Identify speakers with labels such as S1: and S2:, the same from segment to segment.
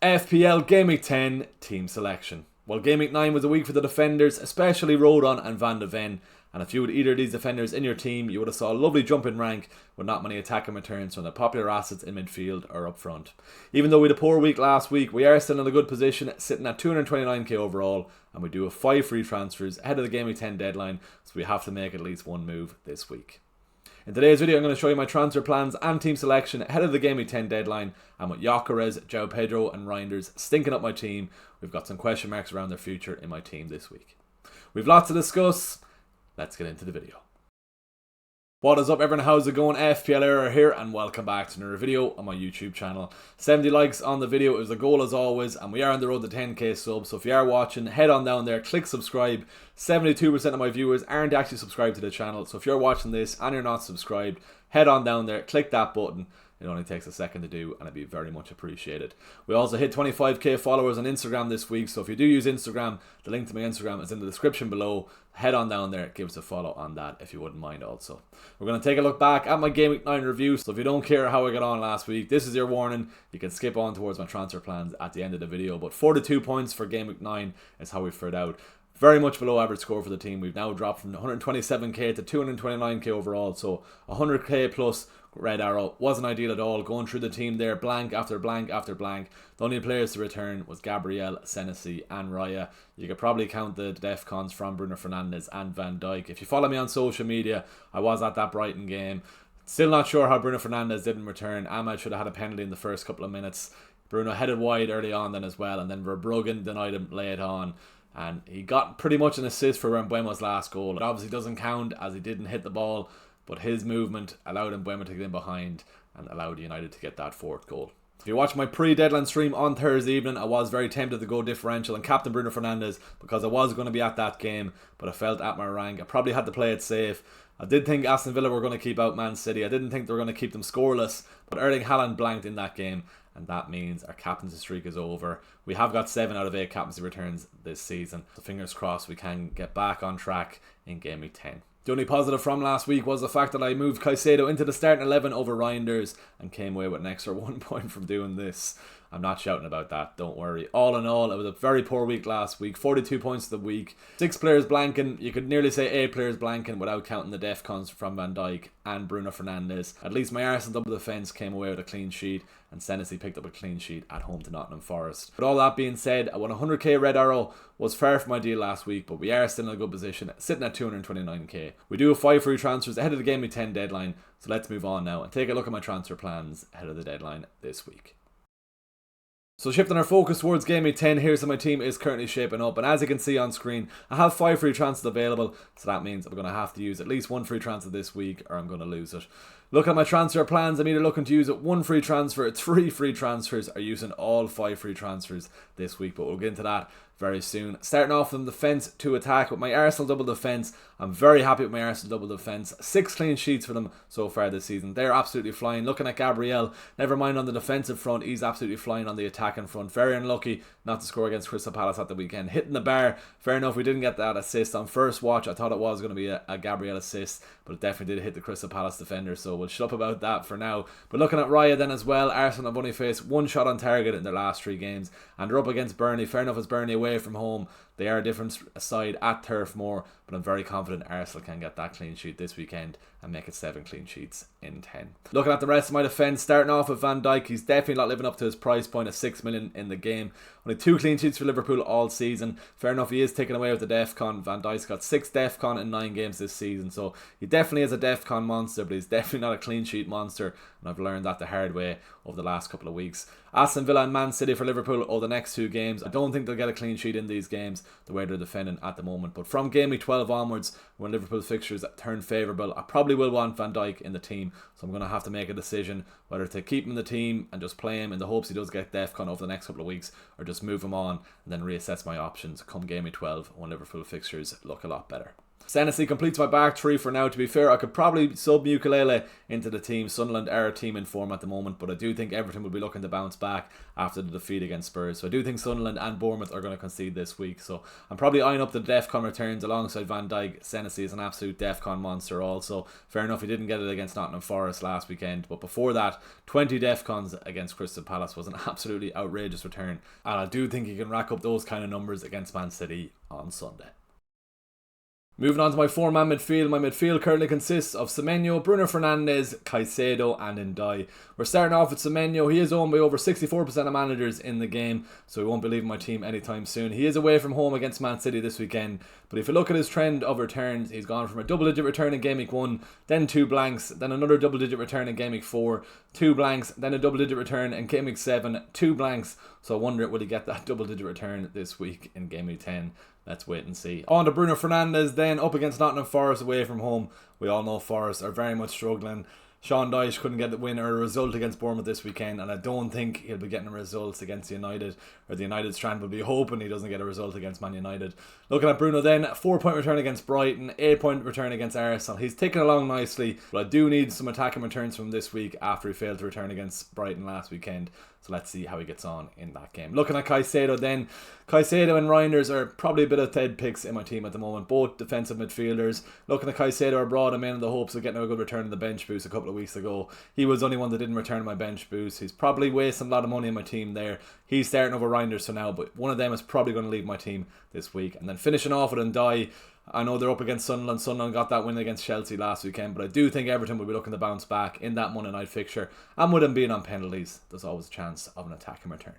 S1: FPL Game Week 10 team selection. Well, Game Week 9 was a week for the defenders, especially Rodon and Van de Ven. And if you had either of these defenders in your team, you would have saw a lovely jump in rank with not many attacking returns from the popular assets in midfield or up front. Even though we had a poor week last week, we are still in a good position, sitting at 229k overall, and we do have 5 free transfers ahead of the Game Week 10 deadline, so we have to make at least one move this week. In today's video, I'm going to show you my transfer plans and team selection ahead of the Game Week 10 deadline, and with Gyökeres, João Pedro and Reinders stinking up my team, we've got some question marks around their future in my team this week. We've lots to discuss. Let's get into the video. What is up everyone, how's it going? FPL Error here and welcome back to another video on my YouTube channel. 70 likes on the video is the goal as always, and we are on the road to 10k subs, so if you are watching, head on down there, click subscribe. 72% of my viewers aren't actually subscribed to the channel, so if you're watching this and you're not subscribed, head on down there, click that button. It only takes a second to do and it'd be very much appreciated. We also hit 25k followers on Instagram this week, so if you do use Instagram, the link to my Instagram is in the description below. Head on down there, give us a follow on that if you wouldn't mind also. We're going to take a look back at my Game Week 9 review, so if you don't care how I got on last week, this is your warning. You can skip on towards my transfer plans at the end of the video, but 42 points for Game Week 9 is how we fared out. Very much below average score for the team. We've now dropped from 127k to 229k overall, so 100k plus red arrow. Wasn't ideal at all. Going through the team there, blank after blank after blank. The only players to return was Gabriel, Senesi and Raya. You could probably count the def cons from Bruno Fernandes and Van Dijk. If you follow me on social media, I was at that Brighton game. Still not sure how Bruno Fernandes didn't return. Ahmad should have had a penalty in the first couple of minutes. Bruno headed wide early on then as well, and then Verbruggen denied him late on. And he got pretty much an assist for Mbeumo's last goal. It obviously doesn't count as he didn't hit the ball, but his movement allowed Mbeumo to get in behind and allowed United to get that fourth goal. If you watch my pre-deadline stream on Thursday evening, I was very tempted to go differential and captain Bruno Fernandes because I was going to be at that game, but I felt at my rank I probably had to play it safe. I did think Aston Villa were going to keep out Man City. I didn't think they were going to keep them scoreless, but Erling Haaland blanked in that game, and that means our captaincy streak is over. We have got 7 out of 8 captaincy returns this season, so fingers crossed we can get back on track in Game Week 10. The only positive from last week was the fact that I moved Caicedo into the starting 11 over Reinders and came away with an extra 1 point from doing this. I'm not shouting about that, don't worry. All in all, it was a very poor week last week. 42 points of the week. 6 players blanking. You could nearly say 8 players blanking without counting the def cons from Van Dijk and Bruno Fernandes. At least my Arsenal double defence came away with a clean sheet, and Senesi picked up a clean sheet at home to Nottingham Forest. But all that being said, I won 100k red arrow. Was far from my deal last week, but we are still in a good position, sitting at 229k. We do have 5 free transfers ahead of the Game Week 10 deadline, so let's move on now and take a look at my transfer plans ahead of the deadline this week. So shifting our focus towards Game Week 10, here's how my team is currently shaping up. And as you can see on screen, I have 5 free transfers available. So that means I'm going to have to use at least 1 free transfer this week or I'm going to lose it. Looking at my transfer plans, I'm either looking to use 1 free transfer, 3 free transfers, or using all 5 free transfers this week. But we'll get into that very soon. Starting off from defence to attack with my Arsenal double defence. I'm very happy with my Arsenal double defence. 6 clean sheets for them so far this season. They're absolutely flying. Looking at Gabriel, never mind on the defensive front, he's absolutely flying on the attacking front. Very unlucky not to score against Crystal Palace at the weekend. Hitting the bar, fair enough, we didn't get that assist. On first watch, I thought it was going to be a Gabriel assist, but it definitely did hit the Crystal Palace defender, so we'll shut up about that for now. But looking at Raya then as well, Arsenal have only faced 1 shot on target in their last 3 games, and they're up against Burnley. Fair enough, it's Burnley away from home. They are a different side at Turf Moor, but I'm very confident Arsenal can get that clean sheet this weekend and make it 7 clean sheets in 10. Looking at the rest of my defence, starting off with Van Dijk, he's definitely not living up to his price point of 6 million in the game. Only 2 clean sheets for Liverpool all season. Fair enough, he is taken away with the DEFCON. Van Dijk's got 6 DEFCON in 9 games this season, so he definitely is a DEFCON monster, but he's definitely not a clean sheet monster, and I've learned that the hard way over the last couple of weeks. Aston Villa and Man City for Liverpool over the next 2 games. I don't think they'll get a clean sheet in these games the way they're defending at the moment, but from Game Week 12 onwards, when Liverpool's fixtures turn favourable, I probably will want Van Dijk in the team, so I'm going to have to make a decision whether to keep him in the team and just play him in the hopes he does get DEFCON over the next couple of weeks, or just move him on and then reassess my options come Game Week 12 when Liverpool fixtures look a lot better. Senesi completes my back three for now. To be fair, I could probably sub Ukulele into the team. Sunderland are a team in form at the moment, but I do think Everton will be looking to bounce back after the defeat against Spurs. So I do think Sunderland and Bournemouth are going to concede this week. So I'm probably eyeing up the DEFCON returns alongside Van Dijk. Senesi is an absolute DEFCON monster also. Fair enough, he didn't get it against Nottingham Forest last weekend, but before that, 20 DEFCONs against Crystal Palace was an absolutely outrageous return. And I do think he can rack up those kind of numbers against Man City on Sunday. Moving on to my four-man midfield. My midfield currently consists of Semenyo, Bruno Fernandes, Caicedo and Ndai. We're starting off with Semenyo. He is owned by over 64% of managers in the game, so he won't be leaving my team anytime soon. He is away from home against Man City this weekend, but if you look at his trend of returns, he's gone from a double-digit return in Game Week 1, then 2 blanks, then another double-digit return in Game Week 4, 2 blanks, then a double-digit return in Game Week 7, 2 blanks. So I wonder, will he get that double-digit return this week in Game Week 10? Let's wait and see. On to Bruno Fernandes then, up against Nottingham Forest away from home. We all know Forest are very much struggling. Sean Dyche couldn't get the win or a result against Bournemouth this weekend, and I don't think he'll be getting results against United, or the United strand will be hoping he doesn't get a result against Man United. Looking at Bruno then, 4-point return against Brighton, 8-point return against Arsenal. He's ticking along nicely, but I do need some attacking returns from this week after he failed to return against Brighton last weekend. So let's see how he gets on in that game. Looking at Caicedo then, Caicedo and Reinders are probably a bit of Ted picks in my team at the moment, both defensive midfielders. Looking at Caicedo, I brought him in the hopes of getting a good return in the bench boost a couple of weeks ago. He was the only one that didn't return my bench boost. He's probably wasting a lot of money in my team there. He's starting over Reinders for now, but one of them is probably going to leave my team this week. And then finishing off with Ndai. I know they're up against Sunderland. Sunderland got that win against Chelsea last weekend, but I do think Everton will be looking to bounce back in that Monday night fixture. And with him being on penalties, there's always a chance of an attacking return.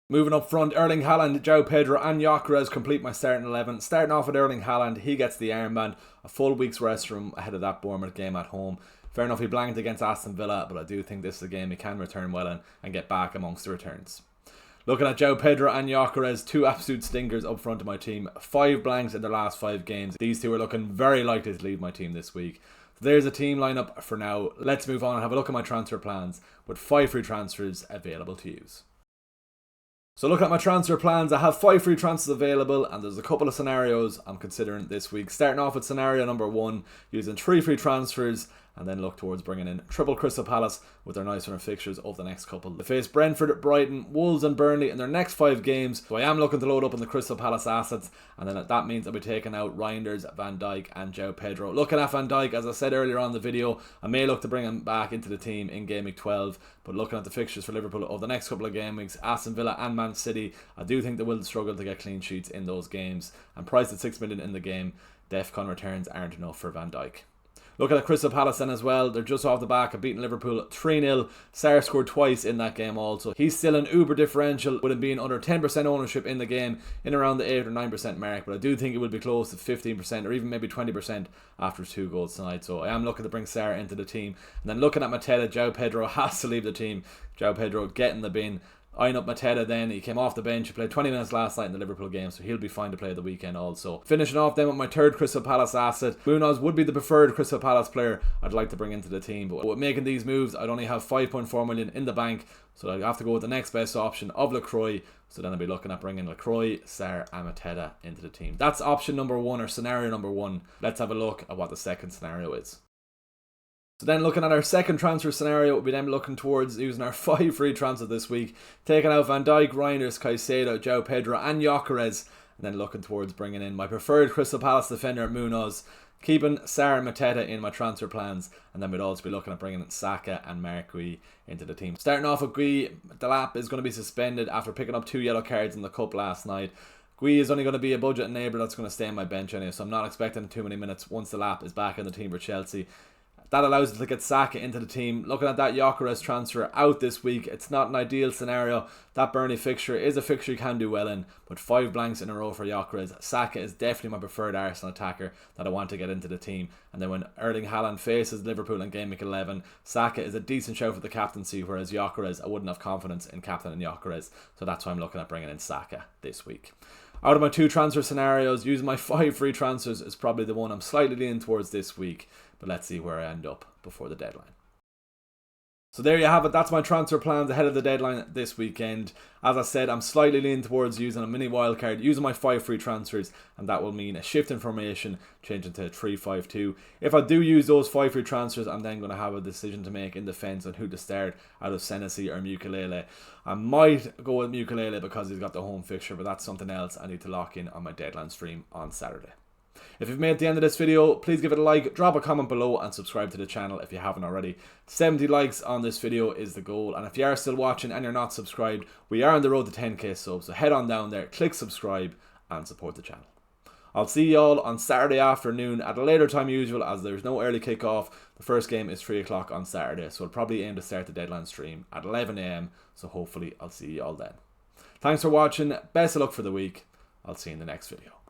S1: Moving up front, Erling Haaland, João Pedro and Gyökeres complete my starting 11. Starting off with Erling Haaland, he gets the armband. A full week's rest from ahead of that Bournemouth game at home. Fair enough, he blanked against Aston Villa, but I do think this is a game he can return well in and get back amongst the returns. Looking at João Pedro and Gyökeres, 2 absolute stinkers up front of my team. 5 blanks in their last 5 games. These 2 are looking very likely to leave my team this week. So there's a team lineup for now. Let's move on and have a look at my transfer plans with 5 free transfers available to use. So looking at my transfer plans, I have 5 free transfers available, and there's a couple of scenarios I'm considering this week. Starting off with scenario number 1, using 3 free transfers, and then look towards bringing in triple Crystal Palace with their nice run of fixtures over the next couple. They face Brentford, Brighton, Wolves and Burnley in their next 5 games, so I am looking to load up on the Crystal Palace assets, and then that means I'll be taking out Reinders, Van Dijk and João Pedro. Looking at Van Dijk, as I said earlier on in the video, I may look to bring him back into the team in Game Week 12, but looking at the fixtures for Liverpool over the next couple of game weeks, Aston Villa and Man City, I do think they will struggle to get clean sheets in those games, and priced at 6 million in the game, DEFCON returns aren't enough for Van Dijk. Looking at Crystal Palace then as well, they're just off the back of beating Liverpool 3-0. Sarr scored twice in that game also. He's still an uber differential with him being under 10% ownership in the game, in around the 8 or 9% mark, but I do think it will be close to 15% or even maybe 20% after 2 goals tonight. So I am looking to bring Sarr into the team. And then looking at Mateta, João Pedro has to leave the team. João Pedro getting the bin. Eyeing up Mateta then, he came off the bench, he played 20 minutes last night in the Liverpool game, so he'll be fine to play the weekend also. Finishing off then with my 3rd Crystal Palace asset, Munoz would be the preferred Crystal Palace player I'd like to bring into the team, but with making these moves, I'd only have 5.4 million in the bank, so I'd have to go with the next best option of Lacroix, so then I'll be looking at bringing Lacroix, Sarr and Mateta into the team. That's option number 1, or scenario number 1. Let's have a look at what the second scenario is. So then looking at our second transfer scenario, we'll be then looking towards using our 5 free transfers this week, taking out Van Dijk, Reinders, Caicedo, João Pedro and Gyökeres, and then looking towards bringing in my preferred Crystal Palace defender Munoz, keeping Sarr and Mateta in my transfer plans, and then we'd also be looking at bringing in Saka and Mark Gui into the team. Starting off with Gui, Delap is going to be suspended after picking up 2 yellow cards in the cup last night. Gui is only going to be a budget enabler that's going to stay on my bench anyway, so I'm not expecting too many minutes once Delap is back in the team for Chelsea. That allows us to get Saka into the team. Looking at that Gyökeres transfer out this week, it's not an ideal scenario. That Burnley fixture is a fixture you can do well in, but 5 blanks in a row for Gyökeres. Saka is definitely my preferred Arsenal attacker that I want to get into the team. And then when Erling Haaland faces Liverpool in Game Week 11, Saka is a decent show for the captaincy, whereas Gyökeres, I wouldn't have confidence in captain and Gyökeres, so that's why I'm looking at bringing in Saka this week. Out of my 2 transfer scenarios, using my 5 free transfers is probably the one I'm slightly leaning towards this week, but let's see where I end up before the deadline. So there you have it, that's my transfer plans ahead of the deadline this weekend. As I said, I'm slightly leaning towards using a mini wildcard, using my 5 free transfers, and that will mean a shift in formation, changing to 3-5-2. If I do use those 5 free transfers, I'm then going to have a decision to make in defence on who to start out of Senesi or Mukulele. I might go with Mukulele because he's got the home fixture, but that's something else I need to lock in on my deadline stream on Saturday. If you've made it to the end of this video, please give it a like, drop a comment below and subscribe to the channel if you haven't already. 70 likes on this video is the goal, and if you are still watching and you're not subscribed, we are on the road to 10k subs, so head on down there, click subscribe and support the channel. I'll see you all on Saturday afternoon at a later time usual, as there's no early kickoff. The first game is 3 o'clock on Saturday, so I'll probably aim to start the deadline stream at 11 AM, so hopefully I'll see you all then. Thanks for watching, best of luck for the week, I'll see you in the next video.